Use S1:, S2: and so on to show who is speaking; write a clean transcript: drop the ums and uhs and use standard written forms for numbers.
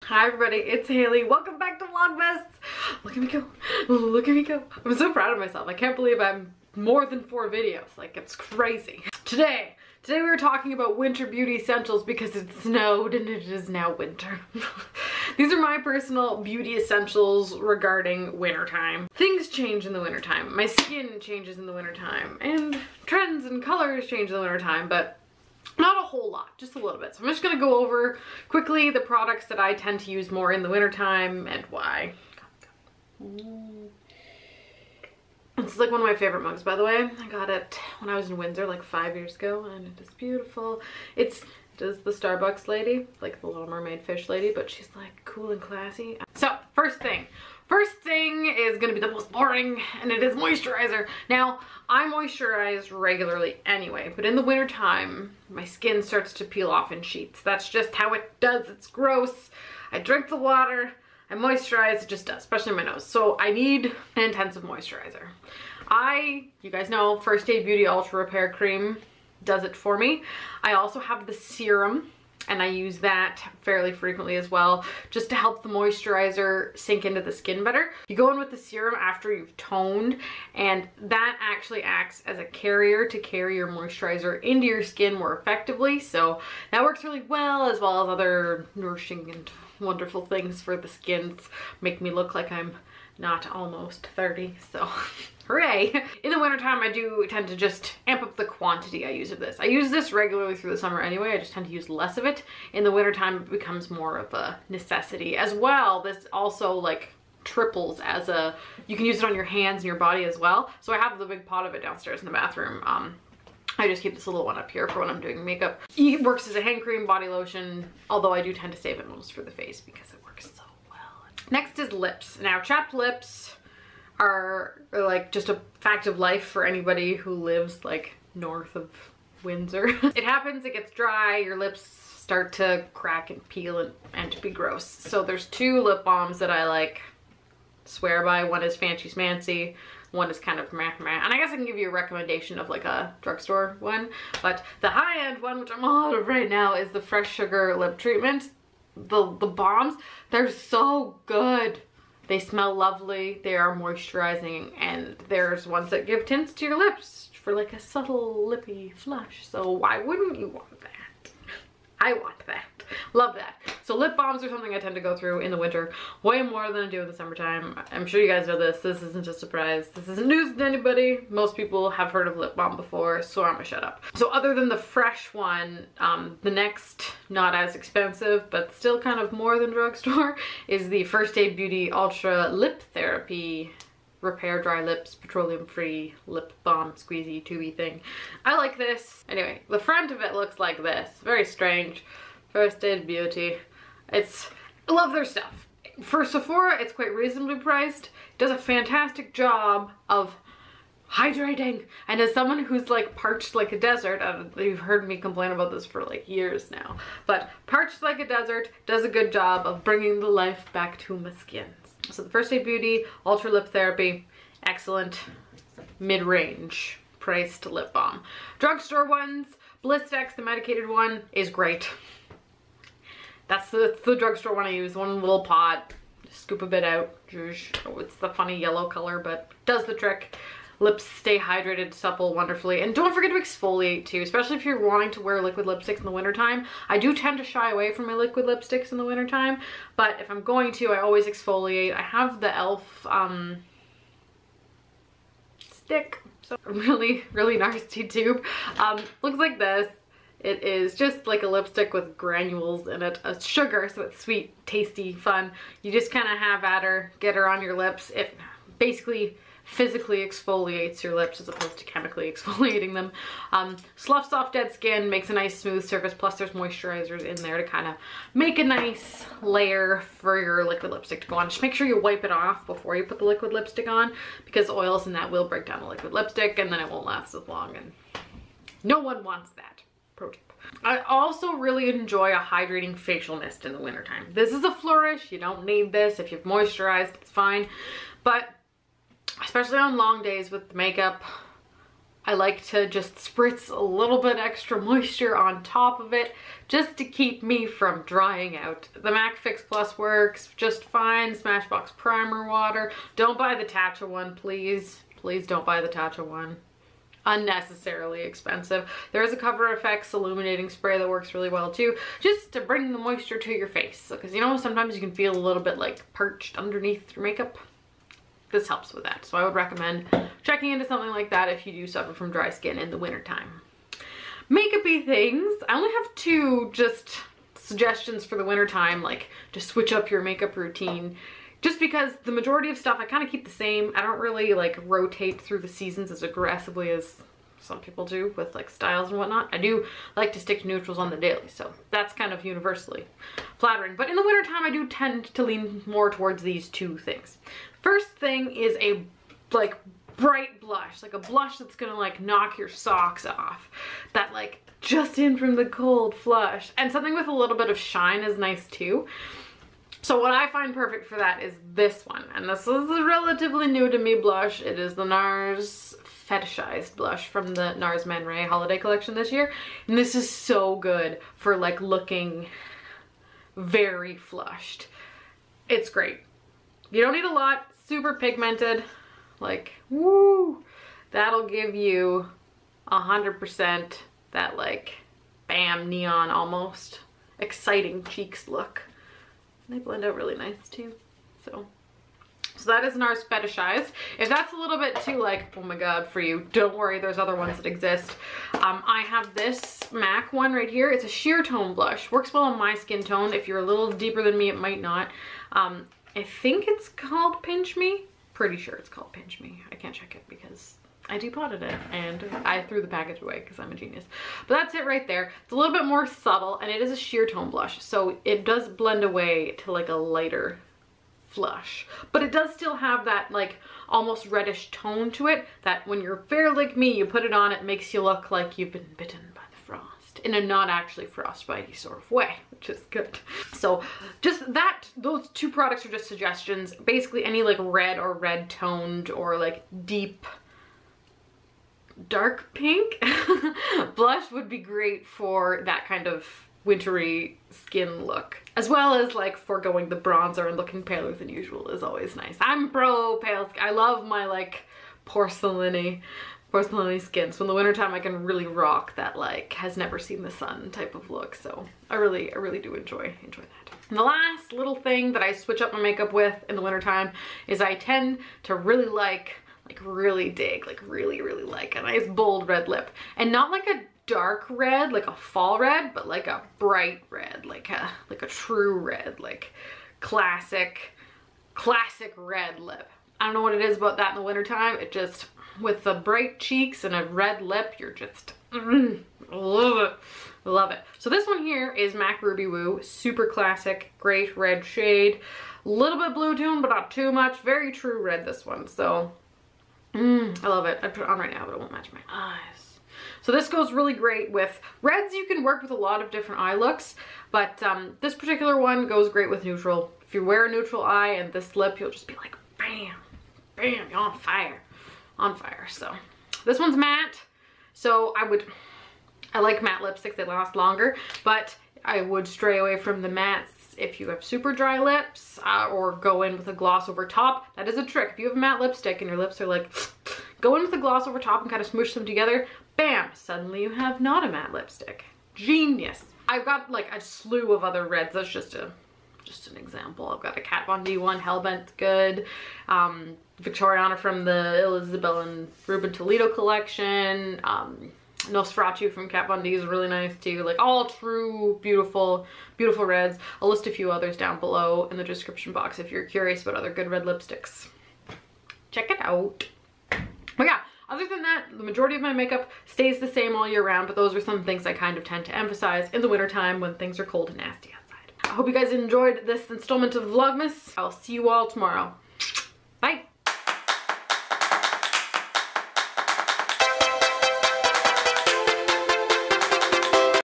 S1: Hi everybody, it's Hailey. Welcome back to VLOGMAS. Look at me go. Look at me go. I'm so proud of myself. I can't believe I'm more than 4 videos. Like, it's crazy. Today we were talking about winter beauty essentials because it snowed and it is now winter. These are my personal beauty essentials regarding wintertime. Things change in the wintertime. My skin changes in the wintertime and trends and colors change in the wintertime, but not a whole lot, just a little bit. So I'm just gonna go over quickly the products that I tend to use more in the wintertime and why. This is like one of my favorite mugs, by the way. I got it when I was in Windsor like 5 years ago and it is beautiful. It is the Starbucks lady, like the Little Mermaid fish lady, but she's like cool and classy. So first thing is gonna be the most boring, and it is moisturizer. Now, I moisturize regularly anyway, but in the wintertime, my skin starts to peel off in sheets. That's just how it does. It's gross. I drink the water, I moisturize, it just does, especially my nose. So I need an intensive moisturizer. You guys know, First Aid Beauty Ultra Repair Cream does it for me. I also have the serum, and I use that fairly frequently as well, just to help the moisturizer sink into the skin better. You go in with the serum after you've toned, and that actually acts as a carrier to carry your moisturizer into your skin more effectively. So that works really well as other nourishing and wonderful things for the skin. Make me look like I'm not almost 30, so hooray. In the wintertime, I do tend to just amp up the quantity I use of this. I use this regularly through the summer anyway. I just tend to use less of it. In the wintertime, it becomes more of a necessity. As well, this also like triples as you can use it on your hands and your body as well. So I have the big pot of it downstairs in the bathroom. I just keep this little one up here for when I'm doing makeup. It works as a hand cream, body lotion, although I do tend to save it most for the face because it works so well. Next is lips. Now, chapped lips are like just a fact of life for anybody who lives like north of Windsor. It happens, it gets dry, your lips start to crack and peel and to be gross. So there's 2 lip balms that I like swear by. One is Fancy Smancy, one is kind of meh meh. And I guess I can give you a recommendation of like a drugstore one, but the high-end one, which I'm all out of right now, is the Fresh Sugar lip treatment. The balms, they're so good. They smell lovely, they are moisturizing, and there's ones that give tints to your lips for like a subtle lippy flush. So why wouldn't you want that? I want that. Love that. So lip balms are something I tend to go through in the winter way more than I do in the summertime. I'm sure you guys know this. This isn't a surprise. This isn't news to anybody. Most people have heard of lip balm before, so I'm gonna shut up. So other than the Fresh one, the next, not as expensive, but still kind of more than drugstore, is the First Aid Beauty Ultra Lip Therapy Repair Dry Lips Petroleum Free Lip Balm Squeezy tubey thing. I like this. Anyway, the front of it looks like this. Very strange. First Aid Beauty. I love their stuff. For Sephora, it's quite reasonably priced. It does a fantastic job of hydrating. And as someone who's like parched like a desert, you've heard me complain about this for like years now, but parched like a desert does a good job of bringing the life back to my skin. So the First Aid Beauty Ultra Lip Therapy, excellent mid-range priced lip balm. Drugstore ones, Blistex, the medicated one, is great. That's the drugstore one I use, one little pot. Just scoop a bit out. Oh, it's the funny yellow color, but does the trick. Lips stay hydrated, supple wonderfully. And don't forget to exfoliate too, especially if you're wanting to wear liquid lipsticks in the wintertime. I do tend to shy away from my liquid lipsticks in the wintertime, but if I'm going to, I always exfoliate. I have the e.l.f. Stick. So really nasty tube. Looks like this. It is just like a lipstick with granules in it, a sugar, so it's sweet, tasty, fun. You just kind of have at her, get her on your lips. It basically physically exfoliates your lips as opposed to chemically exfoliating them. Sloughs off dead skin, makes a nice smooth surface, plus there's moisturizers in there to kind of make a nice layer for your liquid lipstick to go on. Just make sure you wipe it off before you put the liquid lipstick on, because oils in that will break down the liquid lipstick and then it won't last as long, and no one wants that. Pro tip. I also really enjoy a hydrating facial mist in the wintertime. This is a flourish, you don't need this. If you've moisturized, it's fine. But especially on long days with the makeup, I like to just spritz a little bit extra moisture on top of it just to keep me from drying out. The MAC Fix Plus works just fine. Smashbox primer water. Don't buy the Tatcha one, please. Please don't buy the Tatcha one. Unnecessarily expensive. There is a Cover FX illuminating spray that works really well too, just to bring the moisture to your face. Because you know, sometimes you can feel a little bit like perched underneath your makeup. This helps with that. So I would recommend checking into something like that if you do suffer from dry skin in the wintertime. Makeup-y things. I only have 2 just suggestions for the wintertime, like to switch up your makeup routine. Just because the majority of stuff I kind of keep the same. I don't really like rotate through the seasons as aggressively as some people do with like styles and whatnot. I do like to stick to neutrals on the daily, so that's kind of universally flattering. But in the wintertime, I do tend to lean more towards these 2 things. First thing is a like bright blush, like a blush that's gonna like knock your socks off. That like just in from the cold flush. And something with a little bit of shine is nice too. So what I find perfect for that is this one. And this is a relatively new to me blush. It is the Nars Fetishized blush from the Nars Man Ray holiday collection this year. And this is so good for like looking very flushed. It's great. You don't need a lot, super pigmented, like, woo! That'll give you 100% that like, bam, neon almost, exciting cheeks look. They blend out really nice too. So that is Nars Fetishized. If that's a little bit too like, oh my god, for you, don't worry, there's other ones that exist. I have this MAC one right here. It's a sheer tone blush. Works well on my skin tone. If you're a little deeper than me, it might not. I think it's called Pinch Me. Pretty sure it's called Pinch Me. I can't check it because I depotted it and I threw the package away because I'm a genius. But that's it right there. It's a little bit more subtle and it is a sheer tone blush. So it does blend away to like a lighter flush. But it does still have that like almost reddish tone to it that when you're fair like me, you put it on, it makes you look like you've been bitten by the frost in a not actually frostbitey sort of way, which is good. So just that, those 2 products are just suggestions. Basically any like red or red toned or like deep dark pink blush would be great for that kind of wintry skin look, as well as like foregoing the bronzer and looking paler than usual is always nice. I'm pro pale skin. I love my like porcelainy skin, so in the wintertime I can really rock that like has never seen the sun type of look. So I really do enjoy that. And the last little thing that I switch up my makeup with in the wintertime is I tend to really really dig, like really like a nice bold red lip, and not like a dark red, like a fall red, but like a bright red, like a true red, like classic red lip. I don't know what it is about that in the wintertime. It just, with the bright cheeks and a red lip, you're just, love it. So this one here is MAC Ruby Woo, super classic, great red shade, a little bit blue tone, but not too much, very true red this one. So I love it. I put it on right now, but it won't match my eyes. So this goes really great with reds. You can work with a lot of different eye looks, but this particular one goes great with neutral. If you wear a neutral eye and this lip, you'll just be like, bam, bam, you're on fire. So this one's matte. So I like matte lipsticks, they last longer, but I would stray away from the mattes if you have super dry lips, or go in with a gloss over top. That is a trick. If you have a matte lipstick and your lips are like, go in with a gloss over top and kind of smoosh them together, bam, suddenly you have not a matte lipstick. Genius. I've got like a slew of other reds. That's just an example. I've got a Kat Von D one, Hellbent, good. Victoriana from the Isabel and Ruben Toledo collection. Nosferatu from Kat Von D is really nice too. Like all true, beautiful reds. I'll list a few others down below in the description box if you're curious about other good red lipsticks. Check it out. But yeah, other than that, the majority of my makeup stays the same all year round, but those are some things I kind of tend to emphasize in the wintertime when things are cold and nasty outside. I hope you guys enjoyed this installment of Vlogmas. I'll see you all tomorrow. Bye.